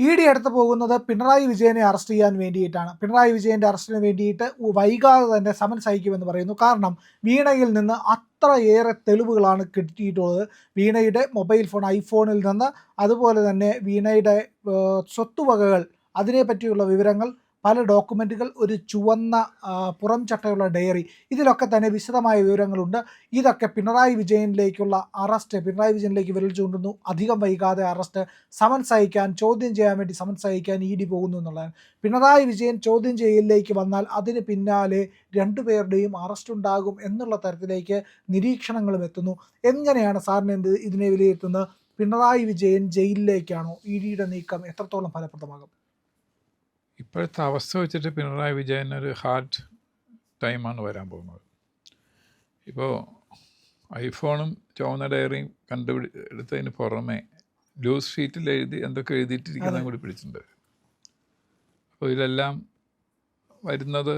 E D അടുത്ത് പോകുന്നത് പിണറായി വിജയനെ അറസ്റ്റ് ചെയ്യാൻ വേണ്ടിയിട്ടാണ്. പിണറായി വിജയൻ്റെ അറസ്റ്റിന് വേണ്ടിയിട്ട് വൈകാതെ തന്നെ സമൻസ് അയക്കുമെന്ന് പറയുന്നു. കാരണം വീണയിൽ നിന്ന് അത്രയേറെ തെളിവുകളാണ് കിട്ടിയിട്ടുള്ളത്. വീണയുടെ മൊബൈൽ ഫോൺ ഐഫോണിൽ നിന്ന്, അതുപോലെ തന്നെ വീണയുടെ സ്വത്തുവകകൾ, അതിനെപ്പറ്റിയുള്ള വിവരങ്ങൾ, പല ഡോക്യുമെൻറ്റുകൾ, ഒരു ചുവന്ന പുറം ചട്ടയുള്ള ഡയറി, ഇതിലൊക്കെ തന്നെ വിശദമായ വിവരങ്ങളുണ്ട്. ഇതൊക്കെ പിണറായി വിജയനിലേക്കുള്ള അറസ്റ്റ്, പിണറായി വിജയനിലേക്ക് വിരൽ ചൂണ്ടുന്നു. അധികം വൈകാതെ അറസ്റ്റ്, സമൻസ് അയക്കാൻ, ചോദ്യം ചെയ്യാൻ വേണ്ടി സമൻസ് അയക്കാൻ ഇ ഡി പോകുന്നു എന്നുള്ളതാണ്. പിണറായി വിജയൻ ചോദ്യം ചെയ്യലിലേക്ക് വന്നാൽ അതിന് പിന്നാലെ രണ്ടുപേരുടെയും അറസ്റ്റ് ഉണ്ടാകും എന്നുള്ള തരത്തിലേക്ക് നിരീക്ഷണങ്ങളും എത്തുന്നു. എങ്ങനെയാണ് സാറിന് ഇതിനെ വിലയിരുത്തുന്നത്? പിണറായി വിജയൻ ജയിലിലേക്കാണോ? ഇ ഡിയുടെ നീക്കം എത്രത്തോളം ഫലപ്രദമാകും? ഇപ്പോഴത്തെ അവസ്ഥ വെച്ചിട്ട് പിണറായി വിജയൻ ഒരു ഹാർഡ് ടൈമാണ് വരാൻ പോകുന്നത്. ഇപ്പോൾ ഐഫോണും ചുവന്ന ഡയറിയും എടുത്തതിന് പുറമെ ലൂസ് ഷീറ്റിൽ എന്തൊക്കെ എഴുതിയിട്ടിരിക്കുന്നത് കൂടി പിടിച്ചിട്ടുണ്ട്. അപ്പോൾ ഇതിലെല്ലാം വരുന്നത്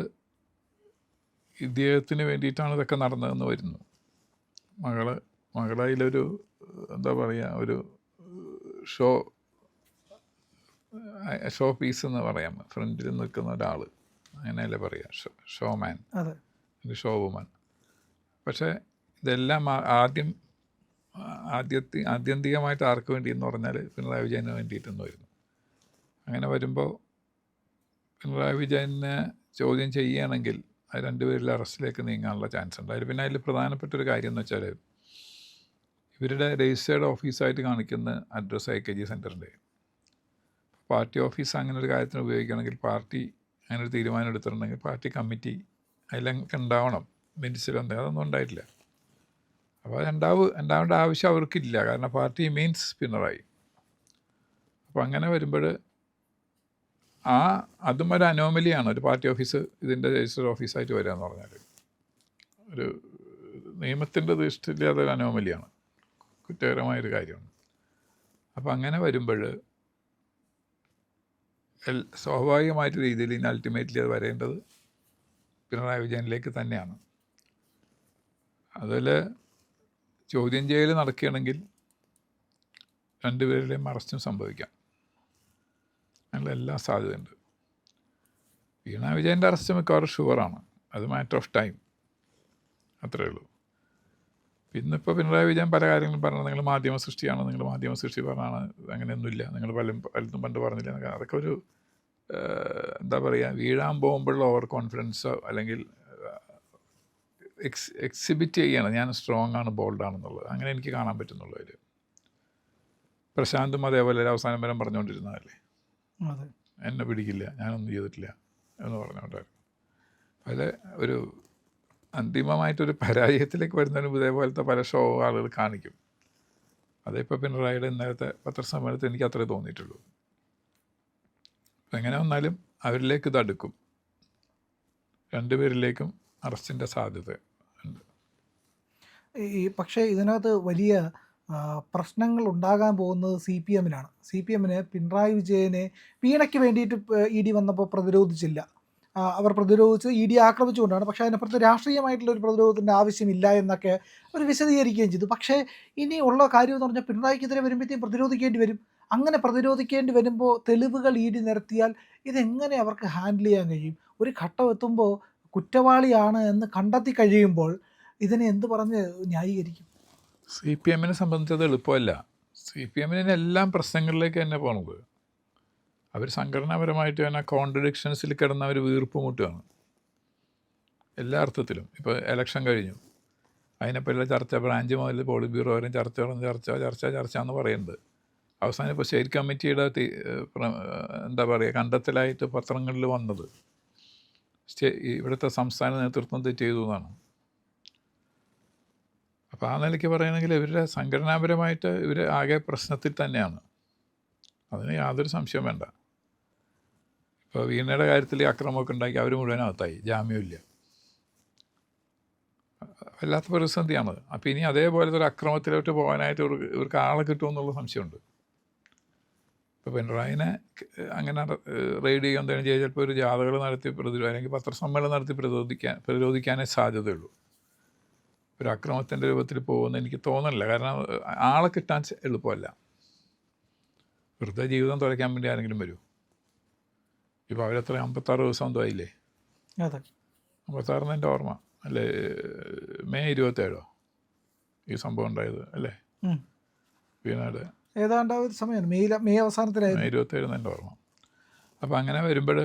ഇദ്ദേഹത്തിന് വേണ്ടിയിട്ടാണ് ഇതൊക്കെ നടന്നതെന്ന് വരുന്നു. മകളതിലൊരു എന്താ പറയുക, ഒരു ഷോ പീസ് എന്ന് പറയാം. ഫ്രണ്ടിൽ നിൽക്കുന്ന ഒരാൾ, അങ്ങനെയല്ലേ പറയുക, ഷോമാൻ, ഒരു ഷോ വുമൻ. പക്ഷേ ഇതെല്ലാം ആത്യന്തികമായിട്ട് ആർക്ക് വേണ്ടി എന്ന് പറഞ്ഞാൽ പിണറായി വിജയന് വേണ്ടിയിട്ടെന്ന് വരുന്നു. അങ്ങനെ വരുമ്പോൾ പിണറായി വിജയനെ ചോദ്യം ചെയ്യുകയാണെങ്കിൽ അത് രണ്ടുപേരിൽ അറസ്റ്റിലേക്ക് നീങ്ങാനുള്ള ചാൻസ് ഉണ്ട്. പിന്നെ അതിൽ പ്രധാനപ്പെട്ട ഒരു കാര്യം എന്ന് വെച്ചാൽ, ഇവരുടെ രജിസ്റ്റേർഡ് ഓഫീസായിട്ട് കാണിക്കുന്ന അഡ്രസ്സ് AKG സെൻറ്ററിൻ്റെ പാർട്ടി ഓഫീസ് അങ്ങനെ ഒരു കാര്യത്തിന് ഉപയോഗിക്കുകയാണെങ്കിൽ, പാർട്ടി അങ്ങനെ ഒരു തീരുമാനം എടുത്തിട്ടുണ്ടെങ്കിൽ പാർട്ടി കമ്മിറ്റി അതിലൊക്കെ ഉണ്ടാവണം. മിനിറ്റ്സിലെന്തെങ്കിലും അതൊന്നും ഉണ്ടായിട്ടില്ല. അപ്പോൾ അത് ഉണ്ടാവേണ്ട ആവശ്യം അവർക്കില്ല. കാരണം പാർട്ടി മീൻസ് പിണറായി. അപ്പോൾ അങ്ങനെ വരുമ്പോൾ അതും ഒരു അനോമലിയാണ്. ഒരു പാർട്ടി ഓഫീസ് ഇതിൻ്റെ രജിസ്റ്റർ ഓഫീസായിട്ട് വരിക എന്ന് പറഞ്ഞാൽ ഒരു നിയമത്തിൻ്റെ ദൃഷ്ടിയിൽ അതൊരു അനോമലിയാണ്, കുറ്റകരമായൊരു കാര്യമാണ്. അപ്പോൾ അങ്ങനെ വരുമ്പോൾ സ്വാഭാവികമായിട്ട് രീതിയിൽ ഇനി അൾട്ടിമേറ്റ്ലി അത് വരേണ്ടത് പിണറായി വിജയനിലേക്ക് തന്നെയാണ്. അതിൽ ചോദ്യം ചെയ്യൽ നടക്കുകയാണെങ്കിൽ രണ്ടുപേരുടെയും അറസ്റ്റും സംഭവിക്കാം. അതിനുള്ള എല്ലാ സാധ്യതയുണ്ട്. പിണറായി വിജയൻ്റെ അറസ്റ്റ് മിക്കവാറും ഷുവറാണ്. അത് മാറ്റർ ഓഫ് ടൈം, അത്രയേ ഉള്ളൂ. ഇന്നിപ്പോൾ പിണറായി വിജയൻ പല കാര്യങ്ങളും പറഞ്ഞത് നിങ്ങൾ മാധ്യമ സൃഷ്ടിയാണ്, നിങ്ങൾ മാധ്യമ സൃഷ്ടി പറഞ്ഞാണ്, അങ്ങനെയൊന്നുമില്ല, നിങ്ങൾ പലതും പണ്ട് പറഞ്ഞില്ല എന്നൊക്കെ. അതൊക്കെ ഒരു എന്താ പറയുക, വീഴാൻ പോകുമ്പോഴുള്ള ഓവർ കോൺഫിഡൻസോ അല്ലെങ്കിൽ എക്സിബിറ്റ് ചെയ്യണം ഞാൻ സ്ട്രോങ് ആണ്, ബോൾഡാണെന്നുള്ളത്. അങ്ങനെ എനിക്ക് കാണാൻ പറ്റുന്നുള്ളൂ. അതിൽ പ്രശാന്തും അതേപോലെ അവസാനം വരെ പറഞ്ഞുകൊണ്ടിരുന്നതല്ലേ, എന്നെ പിടിക്കില്ല, ഞാനൊന്നും ചെയ്തിട്ടില്ല എന്ന് പറഞ്ഞുകൊണ്ടായിരുന്നു. അതിൽ ഒരു അന്തിമമായിട്ടൊരു പരാജയത്തിലേക്ക് വരുന്നതിന് ഇതേപോലത്തെ പല ഷോ ആളുകൾ കാണിക്കും. അതിപ്പോൾ പിണറായിയുടെ ഇന്നലത്തെ പത്രസമ്മേളനത്തിൽ എനിക്ക് അത്രേ തോന്നിയിട്ടുള്ളൂ. എങ്ങനെ വന്നാലും അവരിലേക്ക് ഇത് അടുക്കും. രണ്ടുപേരിലേക്കും അറസ്റ്റിൻ്റെ സാധ്യത ഉണ്ട്. പക്ഷേ ഇതിനകത്ത് വലിയ പ്രശ്നങ്ങൾ ഉണ്ടാകാൻ പോകുന്നത് CPM-നാണ്. CPM-ന് പിണറായി വിജയനെ വീണയ്ക്ക് വേണ്ടിയിട്ട് ഇ ഡി വന്നപ്പോൾ പ്രതിരോധിച്ചില്ല. അവർ പ്രതിരോധിച്ച് ഇ ഡി ആക്രമിച്ചുകൊണ്ടാണ്. പക്ഷേ അതിനപ്പുറത്ത് രാഷ്ട്രീയമായിട്ടുള്ള ഒരു പ്രതിരോധത്തിൻ്റെ ആവശ്യമില്ല എന്നൊക്കെ അവർ വിശദീകരിക്കുകയും ചെയ്തു. പക്ഷേ ഇനി ഉള്ള കാര്യം എന്ന് പറഞ്ഞാൽ പിണറായിക്കെതിരെ വരുമ്പോഴത്തേക്കും പ്രതിരോധിക്കേണ്ടി വരും. അങ്ങനെ പ്രതിരോധിക്കേണ്ടി വരുമ്പോൾ തെളിവുകൾ ഇ ഡി നിരത്തിയാൽ ഇതെങ്ങനെ അവർക്ക് ഹാൻഡിൽ ചെയ്യാൻ കഴിയും? ഒരു ഘട്ടം എത്തുമ്പോൾ കുറ്റവാളിയാണ് എന്ന് കണ്ടെത്തി കഴിയുമ്പോൾ ഇതിനെ എന്ത് പറഞ്ഞ് ന്യായീകരിക്കും? CPM-നെ സംബന്ധിച്ചത് എളുപ്പമല്ല. CPM-ന് എല്ലാം പ്രശ്നങ്ങളിലേക്ക് തന്നെ പോണത്. അവർ സംഘടനാപരമായിട്ട് തന്നെ കോൺട്രഡിക്ഷൻസിൽ കിടന്ന് അവർ വീർപ്പ് മുട്ടുകയാണ് എല്ലാ അർത്ഥത്തിലും. ഇപ്പോൾ ഇലക്ഷൻ കഴിഞ്ഞു, അതിനെപ്പറ്റിയുള്ള ചർച്ച, ബ്രാഞ്ച് മുതൽ പോളിറ്റ് ബ്യൂറോ വരെ ചർച്ച എന്ന് പറയുന്നത്. അവസാനം ഇപ്പോൾ സ്റ്റേറ്റ് കമ്മിറ്റിയുടെ എന്താ പറയുക, കണ്ടെത്തലായിട്ട് പത്രങ്ങളിൽ വന്നത് ഇവിടുത്തെ സംസ്ഥാന നേതൃത്വം തെറ്റ് ചെയ്തു എന്നാണ്. അപ്പോൾ ആ നിലയ്ക്ക് പറയുകയാണെങ്കിൽ ഇവരുടെ സംഘടനാപരമായിട്ട് ഇവർ ആകെ പ്രശ്നത്തിൽ തന്നെയാണ്. അതിന് യാതൊരു സംശയവും വേണ്ട. ഇപ്പോൾ വീണയുടെ കാര്യത്തിൽ അക്രമമൊക്കെ ഉണ്ടാക്കി അവർ മുഴുവനകത്തായി, ജാമ്യമില്ല. വല്ലാത്ത പ്രതിസന്ധിയാണ്. അപ്പോൾ ഇനി അതേപോലത്തെ ഒരു അക്രമത്തിലോട്ട് പോകാനായിട്ട് ഇവർക്ക് ആളെ കിട്ടുമെന്നുള്ള സംശയമുണ്ട്. ഇപ്പോൾ പിണറായിനെ അങ്ങനെ റെയ്ഡ് ചെയ്യുക എന്തെങ്കിലും ചെയ്താൽ ചിലപ്പോൾ ഒരു ജാഥകൾ നടത്തി അല്ലെങ്കിൽ പത്രസമ്മേളനം നടത്തി പ്രതിരോധിക്കാനേ സാധ്യതയുള്ളൂ. ഒരു അക്രമത്തിൻ്റെ രൂപത്തിൽ പോകുമെന്ന് എനിക്ക് തോന്നുന്നില്ല. കാരണം ആളെ കിട്ടാൻ എളുപ്പമല്ല. വെറുതെ ജീവിതം തുലയ്ക്കാൻ വേണ്ടി ആരെങ്കിലും വരും? ഇപ്പോൾ അവരെത്ര 56 ദിവസം എന്തോ ആയില്ലേ? അതെ 56 എൻ്റെ ഓർമ്മ അല്ലേ, മെയ് 27 ഈ സംഭവം ഉണ്ടായത് അല്ലേ? ഉം. വീണാട് ഏതാണ്ട് ആ ഒരു സമയമാണ് മെയ് അവസാനത്തിലായിരുന്നു. മെയ് 27 എൻ്റെ ഓർമ്മ. അപ്പോൾ അങ്ങനെ വരുമ്പോൾ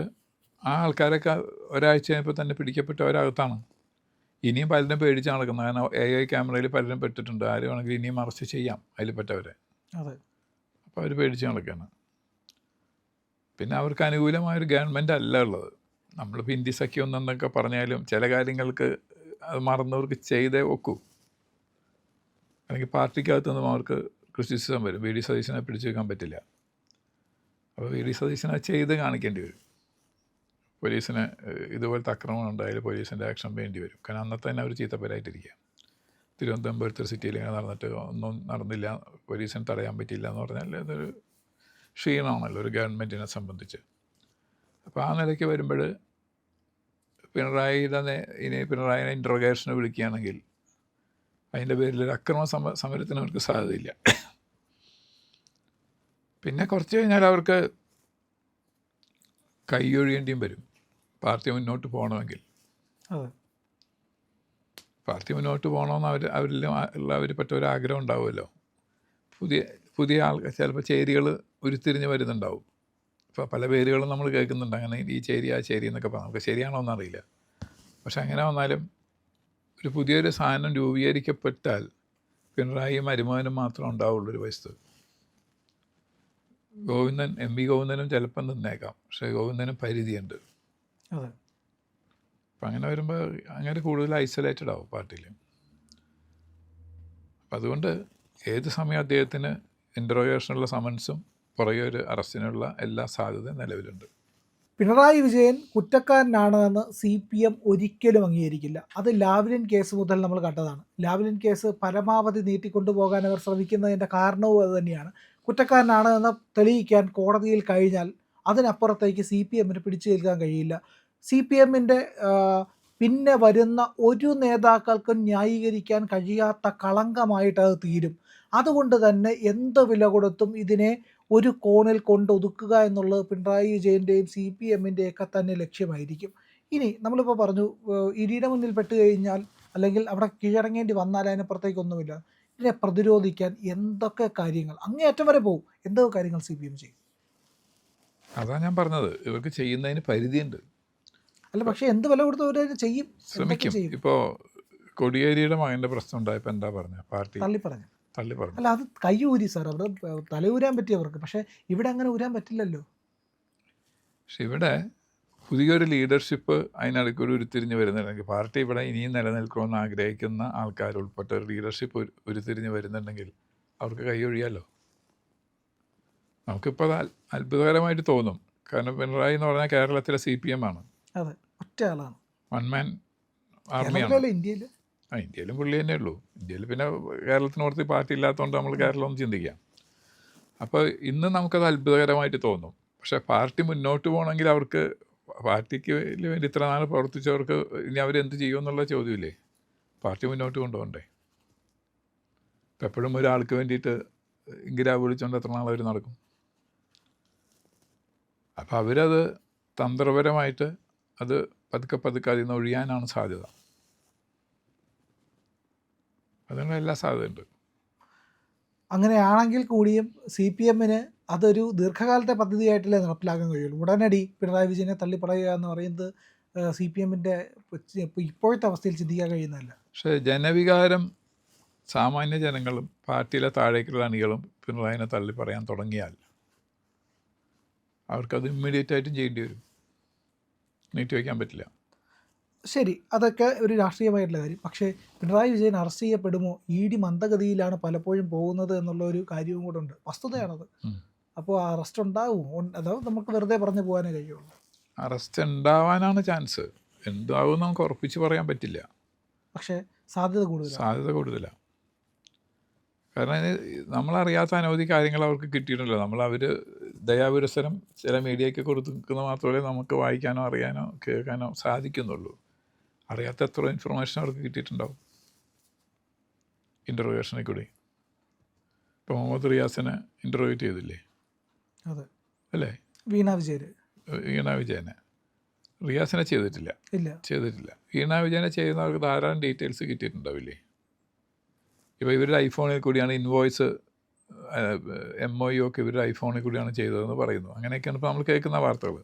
ആ ആൾക്കാരൊക്കെ ഒരാഴ്ച കഴിഞ്ഞപ്പോൾ തന്നെ പിടിക്കപ്പെട്ടവരകത്താണ്. ഇനിയും പലരും പേടിച്ച് നടക്കുന്നത്. കാരണം AI ക്യാമറയിൽ പലരും പെട്ടിട്ടുണ്ട്. ആര് വേണമെങ്കിലും ഇനിയും അറസ്റ്റ് ചെയ്യാം അതിൽ പെട്ടവരെ. അതെ അപ്പോൾ അവർ പേടിച്ച് നടക്കുകയാണ്. പിന്നെ അവർക്ക് അനുകൂലമായൊരു ഗവൺമെൻറ് അല്ല ഉള്ളത്. നമ്മളിപ്പോൾ ഇന്ത്യ സഖ്യം എന്നൊക്കെ പറഞ്ഞാലും ചില കാര്യങ്ങൾക്ക് അത് മറന്നവർക്ക് ചെയ്തേ ഒക്കൂ. അല്ലെങ്കിൽ പാർട്ടിക്കകത്തു നിന്നും അവർക്ക് ക്രിറ്റിസിസം വരും. VD സതീശനെ പിടിച്ചു വെക്കാൻ പറ്റില്ല. അപ്പോൾ VD സതീശനെ ചെയ്ത് കാണിക്കേണ്ടി വരും. പോലീസിന് ഇതുപോലത്തെ ആക്രമണം ഉണ്ടായാലും പോലീസിൻ്റെ ആക്ഷൻ വേണ്ടി വരും. കാരണം അന്നത്തെ തന്നെ അവർ ചീത്തപ്പേരായിട്ടിരിക്കുക. തിരുവനന്തപുരത്ത് സിറ്റിയിൽ ഇങ്ങനെ നടന്നിട്ട് ഒന്നും നടന്നില്ല, പോലീസിന് തടയാൻ പറ്റിയില്ല എന്ന് പറഞ്ഞാൽ അതൊരു ക്ഷീണമാണല്ലോ ഒരു ഗവൺമെൻറ്റിനെ സംബന്ധിച്ച്. അപ്പോൾ ആ നിലയ്ക്ക് വരുമ്പോൾ പിണറായിനെ ഇൻട്രോഗേഷന് വിളിക്കുകയാണെങ്കിൽ അതിൻ്റെ പേരിൽ ഒരു അക്രമ സമരത്തിന് അവർക്ക് സാധ്യതയില്ല. പിന്നെ കുറച്ച് കഴിഞ്ഞാൽ അവർക്ക് കൈയൊഴിയേണ്ടിയും വരും പാർട്ടി മുന്നോട്ട് പോകണമെങ്കിൽ. അതെ പാർട്ടി മുന്നോട്ട് പോകണമെന്ന് അവരിൽ ഉള്ളവരിൽപ്പെട്ട ഒരു ആഗ്രഹം ഉണ്ടാവുമല്ലോ. പുതിയ ആൾക്കാർ ചിലപ്പോൾ ചേരികൾ ഉരുത്തിരിഞ്ഞ് വരുന്നുണ്ടാവും. ഇപ്പോൾ പല പേരുകളും നമ്മൾ കേൾക്കുന്നുണ്ട്, അങ്ങനെ ഈ ചേരി ആ ചേരി എന്നൊക്കെ പറയാം. നമുക്ക് ശരിയാണോ എന്നറിയില്ല. പക്ഷെ അങ്ങനെ വന്നാലും ഒരു പുതിയൊരു സാധനം രൂപീകരിക്കപ്പെട്ടാൽ പിണറായിയും മരുമകനും മാത്രം ഉണ്ടാവുള്ളൂ ഒരു വശത്ത്. ഗോവിന്ദൻ MV ഗോവിന്ദനും ചിലപ്പം നിന്നേക്കാം, പക്ഷേ ഗോവിന്ദനും പരിധിയുണ്ട്. അതെ അപ്പം അങ്ങനെ വരുമ്പോൾ അങ്ങനെ കൂടുതൽ ഐസൊലേറ്റഡ് ആവും പാർട്ടിയിൽ. അപ്പം അതുകൊണ്ട് ഏത് സമയം അദ്ദേഹത്തിന് ഇൻട്രോഗേഷനുള്ള സമൻസും പുറകെ ഒരു അറസ്റ്റിനുള്ള എല്ലാ സാധ്യതയും നിലവിലുണ്ട്. പിണറായി വിജയൻ കുറ്റക്കാരനാണ് എന്ന് CPM ഒരിക്കലും അംഗീകരിക്കില്ല. അത് ലാവ്ലിൻ കേസ് മുതൽ നമ്മൾ കണ്ടതാണ്. ലാവ്ലിൻ കേസ് പരമാവധി നീട്ടിക്കൊണ്ടുപോകാൻ അവർ ശ്രമിക്കുന്നതിൻ്റെ കാരണവും അതുതന്നെയാണ്. കുറ്റക്കാരനാണ് എന്ന് തെളിയിക്കാൻ കോടതിയിൽ കഴിഞ്ഞാൽ അതിനപ്പുറത്തേക്ക് CPMന് പിടിച്ചു നിൽക്കാൻ കഴിയില്ല. CPMൻ്റെ പിന്നെ വരുന്ന ഒരു നേതാക്കൾക്കും ന്യായീകരിക്കാൻ കഴിയാത്ത കളങ്കമായിട്ട് അത് തീരും. അതുകൊണ്ട് തന്നെ എന്ത് വില കൊടുത്തും ഇതിനെ ഒരു കോണിൽ കൊണ്ടൊതുക്കുക എന്നുള്ളത് പിണറായി വിജയൻ്റെയും CPMൻ്റെയൊക്കെ തന്നെ ലക്ഷ്യമായിരിക്കും. ഇനി നമ്മളിപ്പോൾ പറഞ്ഞു ഇടിയുടെ മുന്നിൽ പെട്ട് കഴിഞ്ഞാൽ അല്ലെങ്കിൽ അവിടെ കീഴടങ്ങേണ്ടി വന്നാൽ അതിനപ്പുറത്തേക്കൊന്നുമില്ല. ഇതിനെ പ്രതിരോധിക്കാൻ എന്തൊക്കെ കാര്യങ്ങൾ അങ്ങേയറ്റം വരെ പോകും, എന്തൊക്കെ കാര്യങ്ങൾ CPM ചെയ്യും? അതാണ് ഞാൻ പറഞ്ഞത്, ഇവർക്ക് ചെയ്യുന്നതിന് പരിധിയുണ്ട്. അല്ല പക്ഷേ എന്ത് വില കൊടുത്ത് അവർ ചെയ്യും, ശ്രമിക്കും. ഇപ്പോൾ കോടിയേരിയുടെ മകൻ്റെ പ്രശ്നം ഉണ്ടായപ്പോൾ എന്താ പറഞ്ഞത്? പാർട്ടി തള്ളി പറഞ്ഞു. പറഞ്ഞു. അല്ല അത് കൈ ഊരി സാർ, അവിടെ തലയൂരാൻ പറ്റിയവർക്ക്. പക്ഷേ ഇവിടെ അങ്ങനെ ഊരാൻ പറ്റില്ലല്ലോ. പക്ഷെ ഇവിടെ പുതിയൊരു ലീഡർഷിപ്പ് അതിനിടയ്ക്ക് ഒരു ഉരുത്തിരിഞ്ഞ് വരുന്നുണ്ടെങ്കിൽ, പാർട്ടി ഇവിടെ ഇനിയും നിലനിൽക്കുമെന്ന് ആഗ്രഹിക്കുന്ന ആൾക്കാർ ഉൾപ്പെട്ട ഒരു ലീഡർഷിപ്പ് ഉരുത്തിരിഞ്ഞ് വരുന്നുണ്ടെങ്കിൽ അവർക്ക് കൈയൊഴിയാമല്ലോ. നമുക്കിപ്പോൾ അത് അത്ഭുതകരമായിട്ട് തോന്നും. കാരണം പിണറായി എന്ന് പറഞ്ഞാൽ കേരളത്തിലെ CPM ആണ്. അതെ ഒറ്റ ആളാണ്, വൺ മാൻ ആർമിയാണ്. ഇന്ത്യയിൽ ഇന്ത്യയിലും പുള്ളി തന്നെ ഉള്ളൂ. ഇന്ത്യയിൽ പിന്നെ കേരളത്തിനോർത്ത് പാർട്ടി ഇല്ലാത്തതുകൊണ്ട് നമ്മൾ കേരളം ഒന്ന് ചിന്തിക്കാം. അപ്പോൾ ഇന്ന് നമുക്കത് അത്ഭുതകരമായിട്ട് തോന്നും. പക്ഷേ പാർട്ടി മുന്നോട്ട് പോകണമെങ്കിൽ അവർക്ക് പാർട്ടിക്ക് വേണ്ടി ഇത്ര നാൾ പ്രവർത്തിച്ചവർക്ക് ഇനി അവരെന്ത് ചെയ്യുമെന്നുള്ള ചോദ്യമില്ലേ? പാർട്ടി മുന്നോട്ട് കൊണ്ടുപോകണ്ടേ? ഇപ്പം എപ്പോഴും ഒരാൾക്ക് വേണ്ടിയിട്ട് ഇങ്കിരാ വിളിച്ചുകൊണ്ട് എത്ര നാൾ അവർ നടക്കും? അപ്പോൾ അവരത് തന്ത്രപരമായിട്ട് അത് പതുക്കെ അതിൽ നിന്ന് ഒഴിയാനാണ് സാധ്യത. അതിനുള്ള എല്ലാ സാധ്യതയുണ്ട്. അങ്ങനെയാണെങ്കിൽ കൂടിയും CPMന് അതൊരു ദീർഘകാലത്തെ പദ്ധതിയായിട്ടല്ലേ നടപ്പിലാക്കാൻ കഴിയുള്ളൂ. ഉടനടി പിണറായി വിജയനെ തള്ളിപ്പറയുക എന്ന് പറയുന്നത് CPMൻ്റെ ഇപ്പോഴത്തെ അവസ്ഥയിൽ ചിന്തിക്കാൻ കഴിയുന്നതല്ല. പക്ഷേ ജനവികാരം, സാമാന്യ ജനങ്ങളും പാർട്ടിയിലെ താഴേക്കുള്ള അണികളും പിണറായിനെ തള്ളി പറയാൻ തുടങ്ങിയാൽ അവർക്കത് ഇമ്മീഡിയറ്റ് ആയിട്ടും ചെയ്യേണ്ടി വരും. നീട്ടി വയ്ക്കാൻ പറ്റില്ല. ശരി, അതൊക്കെ ഒരു രാഷ്ട്രീയമായിട്ടുള്ള കാര്യം. പക്ഷേ പിണറായി വിജയൻ അറസ്റ്റ് ചെയ്യപ്പെടുമോ? ED മന്ദഗതിയിലാണ് പലപ്പോഴും പോകുന്നത് എന്നുള്ള ഒരു കാര്യവും കൂടെ ഉണ്ട്, വസ്തുതയാണത്. അപ്പോൾ അറസ്റ്റ് ഉണ്ടാവുമോ? അതോ നമുക്ക് വെറുതെ പറഞ്ഞു പോകാനേ കഴിയുള്ളൂ? അറസ്റ്റ് ഉണ്ടാവാനാണ് ചാൻസ്. എന്താവും നമുക്ക് ഉറപ്പിച്ച് പറയാൻ പറ്റില്ല. പക്ഷേ സാധ്യത കൂടുതലാണ്. കാരണം നമ്മളറിയാത്ത അനവധി കാര്യങ്ങൾ അവർക്ക് കിട്ടിയിട്ടുണ്ടല്ലോ. അവർ ദയാപുരസരം ചില മീഡിയയ്ക്ക് കൊടുക്കുന്ന മാത്രമേ നമുക്ക് വായിക്കാനോ അറിയാനോ കേൾക്കാനോ സാധിക്കുന്നുള്ളൂ. അറിയാത്ത എത്ര ഇൻഫർമേഷൻ അവർക്ക് കിട്ടിയിട്ടുണ്ടാവും ഇൻ്റർവ്യൂഷനിൽ കൂടി. ഇപ്പോൾ മുഹമ്മദ് റിയാസിനെ ഇൻ്റർവ്യൂ ചെയ്തില്ലേ? അതെ. അല്ലേ? വീണ വിജയൻ വീണ വിജയനെ. റിയാസിനെ ചെയ്തിട്ടില്ല. വീണ വിജയനെ ചെയ്യുന്നവർക്ക് ധാരാളം ഡീറ്റെയിൽസ് കിട്ടിയിട്ടുണ്ടാവില്ലേ? ഇപ്പോൾ ഇവരുടെ ഐഫോണിൽ കൂടിയാണ് ഇൻവോയ്സ് MOU ഒക്കെ ഇവരുടെ ഐഫോണിൽ കൂടിയാണ് ചെയ്തതെന്ന് പറയുന്നു. അങ്ങനെയൊക്കെയാണ് ഇപ്പോൾ നമ്മൾ കേൾക്കുന്ന വാർത്തകൾ.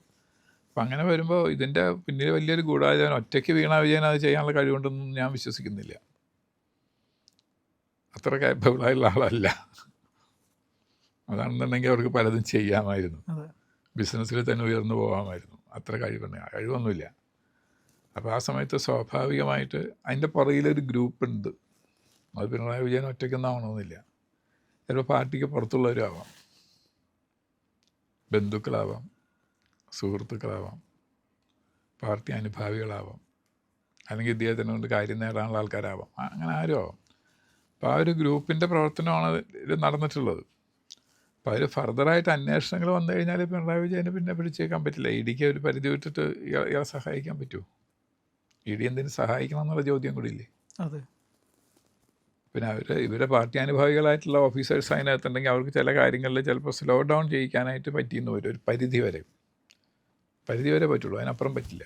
അപ്പം അങ്ങനെ വരുമ്പോൾ ഇതിൻ്റെ പിന്നിൽ വലിയൊരു ഗൂഢാലോചന, ഒറ്റയ്ക്ക് വീണ വിജയൻ അത് ചെയ്യാനുള്ള കഴിവുണ്ടെന്ന് ഞാൻ വിശ്വസിക്കുന്നില്ല. അത്ര കേപ്പബിളായുള്ള ആളല്ല. അതാണെന്നുണ്ടെങ്കിൽ അവർക്ക് പലതും ചെയ്യാമായിരുന്നു. ബിസിനസ്സിൽ തന്നെ ഉയർന്നു പോകാമായിരുന്നു. അത്ര കഴിവൊന്നുമില്ല. അപ്പോൾ ആ സമയത്ത് സ്വാഭാവികമായിട്ട് അതിൻ്റെ പുറകിലൊരു ഗ്രൂപ്പുണ്ട്. അത് പിണറായി വിജയൻ ഒറ്റയ്ക്കൊന്നും ആവണമെന്നില്ല. ചിലപ്പോൾ പാർട്ടിക്ക് പുറത്തുള്ളവരും ആവാം, ബന്ധുക്കളാവാം, സുഹൃത്തുക്കളാവാം, പാർട്ടി അനുഭാവികളാവാം, അല്ലെങ്കിൽ ഇദ്ദേഹത്തിനെ കൊണ്ട് കാര്യം നേടാനുള്ള ആൾക്കാരാവാം, അങ്ങനെ ആരും ആവാം. അപ്പോൾ ആ ഒരു ഗ്രൂപ്പിൻ്റെ പ്രവർത്തനമാണ് ഇത് നടന്നിട്ടുള്ളത്. അപ്പോൾ അതിൽ ഫർദറായിട്ട് അന്വേഷണങ്ങൾ വന്നു കഴിഞ്ഞാൽ പിണറായി വിജയന് പിന്നെ പിടിച്ചേക്കാൻ പറ്റില്ല. ഇഡിക്ക് ഒരു പരിധി വിട്ടിട്ട് ഇയാളെ സഹായിക്കാൻ പറ്റുമോ? ഇഡി എന്തിനു സഹായിക്കണം എന്നുള്ള ചോദ്യം കൂടി ഇല്ലേ? അതെ. പിന്നെ ഇവരുടെ പാർട്ടി അനുഭാവികളായിട്ടുള്ള ഓഫീസേഴ്സ് അതിനകത്തുണ്ടെങ്കിൽ അവർക്ക് ചില കാര്യങ്ങളിൽ ചിലപ്പോൾ സ്ലോ ഡൗൺ ചെയ്യിക്കാനായിട്ട് പറ്റിയെന്ന് വരും. ഒരു പരിധി വരെ പറ്റുള്ളൂ, അതിനപ്പുറം പറ്റില്ല.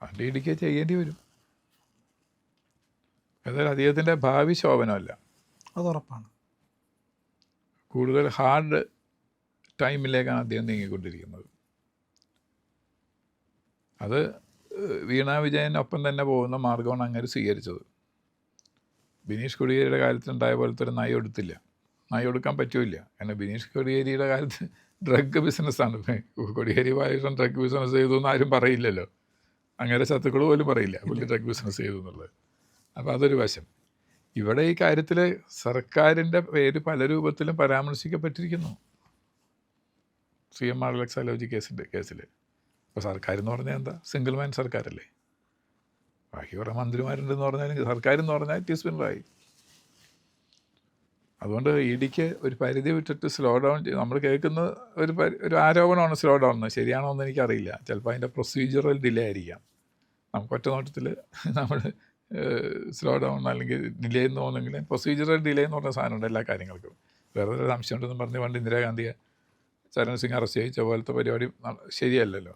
അതുകൊണ്ട് ഇടിക്ക് ചെയ്യേണ്ടി വരും. ഏതായാലും അദ്ദേഹത്തിൻ്റെ ഭാവി ശോഭനമല്ല, അതുറപ്പാണ്. കൂടുതൽ ഹാർഡ് ടൈമിലേക്കാണ് അദ്ദേഹം നീങ്ങിക്കൊണ്ടിരിക്കുന്നത്. അത് വീണ വിജയനൊപ്പം തന്നെ പോകുന്ന മാർഗമാണ് അങ്ങനെ സ്വീകരിച്ചത്. ബിനീഷ് കൊടിയേരിയുടെ കാലത്തുണ്ടായ പോലത്തെ ഒരു നയം എടുത്തില്ല. നയം എടുക്കാൻ പറ്റില്ല. കാരണം ബിനീഷ് കൊടിയേരിയുടെ കാലത്ത് ഡ്രഗ് ബിസിനസ്സാണ്. കൊടിയേരി ബാലകൃഷ്ണൻ ഡ്രഗ് ബിസിനസ് ചെയ്തു എന്ന് ആരും പറയില്ലല്ലോ. അങ്ങനെ ശത്രുക്കൾ പോലും പറയില്ല പുള്ളി ഡ്രഗ് ബിസിനസ് ചെയ്തു എന്നുള്ളത്. അപ്പോൾ അതൊരു വശം. ഇവിടെ ഈ കാര്യത്തിൽ സർക്കാരിൻ്റെ പേര് പല രൂപത്തിലും പരാമർശിക്കപ്പെട്ടിരിക്കുന്നു. CMR എക്സാലോജി കേസിൽ. ഇപ്പോൾ സർക്കാർ എന്ന് പറഞ്ഞാൽ എന്താ? സിംഗിൾ മാൻ സർക്കാരല്ലേ. ബാക്കി കുറേ മന്ത്രിമാരുണ്ടെന്ന് പറഞ്ഞാൽ സർക്കാരെന്ന് പറഞ്ഞാൽ ഇറ്റ് ഈസ് പിണറായി. അതുകൊണ്ട് ഇഡിക്ക് ഒരു പരിധി വിട്ടിട്ട് സ്ലോ ഡൗൺ നമ്മൾ കേൾക്കുന്ന ഒരു ആരോപണമാണ് സ്ലോ ഡൗൺ എന്ന്. ശരിയാണോ എന്ന് എനിക്കറിയില്ല. ചിലപ്പോൾ അതിൻ്റെ പ്രൊസീജിയറൽ ഡിലേ ആയിരിക്കാം. നമുക്ക് ഒറ്റ നോട്ടത്തിൽ നമ്മൾ സ്ലോ ഡൗൺ അല്ലെങ്കിൽ ഡിലേ എന്ന് തോന്നുന്നെങ്കിൽ പ്രൊസീജിയറൽ ഡിലേ എന്ന് പറഞ്ഞ സാധനമുണ്ട് എല്ലാ കാര്യങ്ങൾക്കും. വേറെ ഒരു സംശയം ഉണ്ടെന്ന് പറഞ്ഞ് പണ്ട് ഇന്ദിരാഗാന്ധിയെ ചരൺ സിംഗ് അറസ്റ്റ് ചെയ്യിച്ച പോലത്തെ പരിപാടി ശരിയല്ലല്ലോ.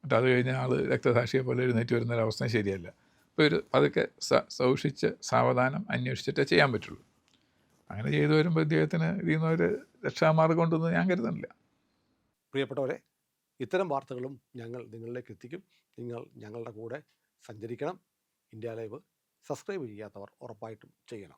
എന്നിട്ട് അത് കഴിഞ്ഞ ആൾ രക്തസാക്ഷിയെ പോലെ എഴുന്നേറ്റ് വരുന്നൊരവസ്ഥ ശരിയല്ല. അപ്പോൾ അതൊക്കെ സൂക്ഷിച്ച് സാവധാനം അന്വേഷിച്ചിട്ടേ ചെയ്യാൻ പറ്റുള്ളൂ. അങ്ങനെ ചെയ്തു വരുമ്പോൾ ഇദ്ദേഹത്തിന് ഇതിൽ നിന്നൊരു രക്ഷാമാർഗം ഉണ്ടെന്ന് ഞാൻ കരുതുന്നില്ല. പ്രിയപ്പെട്ടവരെ, ഇത്തരം വാർത്തകളും ഞങ്ങൾ നിങ്ങളിലേക്ക് എത്തിക്കും. നിങ്ങൾ ഞങ്ങളുടെ കൂടെ സഞ്ചരിക്കണം. ഇന്ത്യ ലൈവ് സബ്സ്ക്രൈബ് ചെയ്യാത്തവർ ഉറപ്പായിട്ടും ചെയ്യണം.